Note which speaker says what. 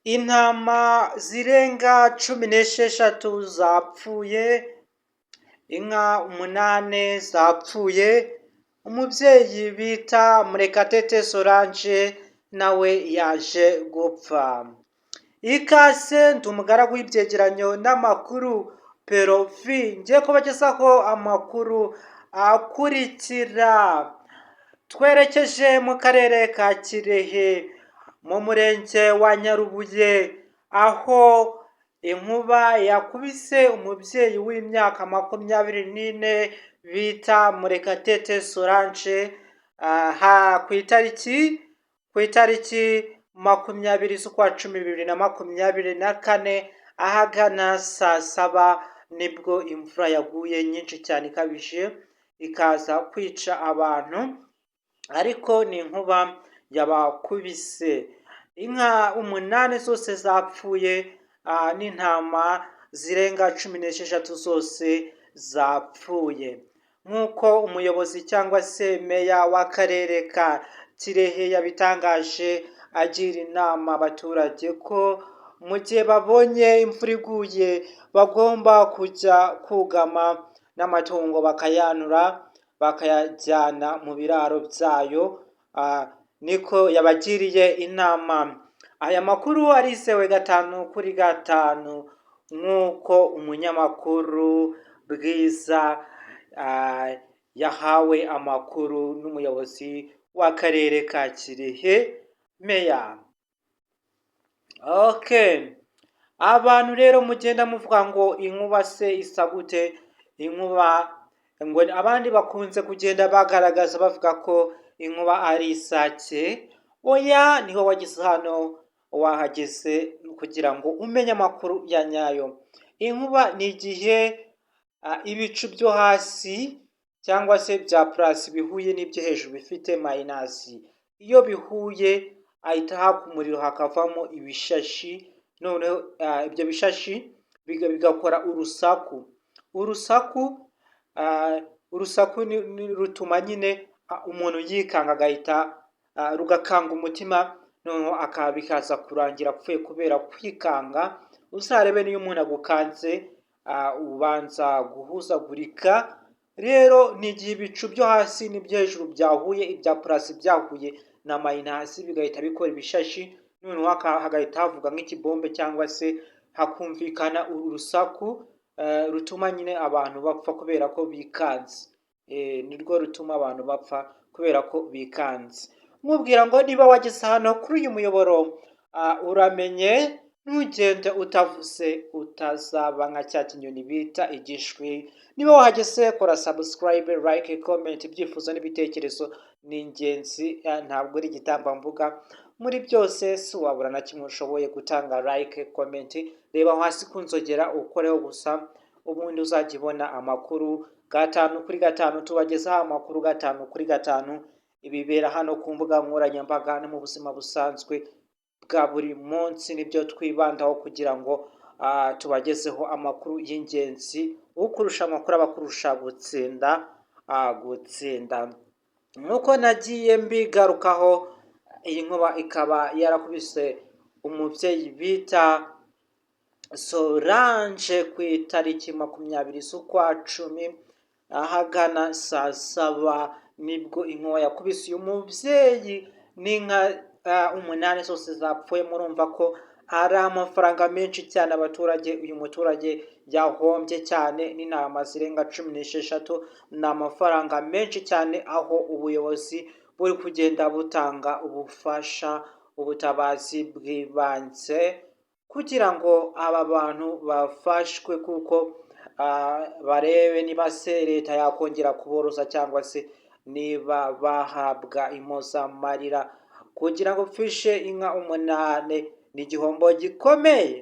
Speaker 1: Intama zirenga 16 zapfuye, inka 8 zapfuye, umuvyeyi bita Murekatete Solange nawe yaje gupfa. Ikaze ndi umugaragu w'ivyegeranyo n'amakuru Perovi, ngiye kubagezaho amakuru akurikira. Twerekeje mu karere ka Kirehe mu murenge wa Nyarubuye, aho inkuba yakubise umuvyeyi w'imyaka 24 bita Murekatete Solange ku itariki 20 z'ukwa 10/2024 ahagana saa 7 nibwo imvura yaguye nyinshi cyane ikabije ikaza kwica abantu, ariko ni inkuba yabakubise. Inka 8 zose zapfuye, n'intama zirenga 16 zose zapfuye. Nk'uko umuyobozi cyangwa se meya w'akarere ka Kirehe yabitangaje, agira inama abaturage ko mu gihe babonye imvura iguye bagomba kujya kugama n'amatungo bakayanura bakayajyana mu biraro byayo, niko yabagiriye inama. Aya makuru arizewe 5/5 nk'uko umunyamakuru Bwiza yahawe amakuru n'umuyobozi w'akarere ka Kirehe, meya. Abantu rero mugenda muvuga ngo inkuba se isa gute, inkuba ngo abandi bakunze kugenda bagaragaza bavuga ko inkuba ari isake. Oya, niho wageze hano wahageze kugira ngo umenye amakuru ya nyayo. Inkuba ni igihe ibicu byo hasi cyangwa se bya plus bihuye n'ibyo hejuru bifite minus. Iyo bihuye ahita haka umuriro hakavamo ibishashi, noneho ibyo bishashi bigakora urusaku rutuma nyine umuntu yikanga agahita rugakanga umutima, noneho bikaza kurangira apfuye kubera kwikanga. Uzarebe niyo umuntu agukanze ubanza guhuzagurika. Rero ni igihe ibicu byo hasi n'ibyo hejuru byahuye, ibya plus byahuye na minus bigahita bikora ibishashi, noneho hagahita havuga nk'ikibombe cyangwa se hakumvikana urusaku rutuma nyine abantu bapfa kubera ko bikanze. Nirwo rutuma abantu bapfa kubera ko bikanze. Nkubwira ngo niba wageze hano kuri uyu muyoboro, uramenye ntugende utavuze utazaba nka cya kinyoni bita igishwi. Niba wahageze kora subscribe, like, comment, ibyifuzo n'ibitekerezo ni ingenzi, ntabwo ari igitambambuga. Muri byose si wabura na kimwe ushoboye gutanga like, comment. Reba hasi kunzogera ukoreho gusa, ubundi uzajya ubona amakuru 5/5 tubagezaho amakuru 5/5 ibibera hano ku mbuga nkoranyambaga no mu buzima busanzwe bwa buri munsi. Nibyo twibandaho kugira ngo tubagezeho amakuru y'ingenzi. Ukurusha amakuru abakurusha gutsinda. Nuko nagiye mbigarukaho, iyi nkuba ikaba yarakubise umuvyeyi bita Solange ku itariki 20 z'ukwa 10 ahagana saa 7 nibwo inkuba yakubise uyu muvyeyi, n'inka 8 zose zapfuye. Murumva ko ari amafaranga menshi cyane uyu muturage yahombye cyane, n'intama zirenga 16 ni amafaranga menshi cyane, aho ubuyobozi buri kugenda butanga ubutabazi bw'ibanze kugira ngo aba bantu bafashwe, kuko barebe niba se leta yakongera kuboroza cyangwa se niba bahabwa impozamarira. Kugira ngo pfishe inka 8 ni igihombo gikomeye.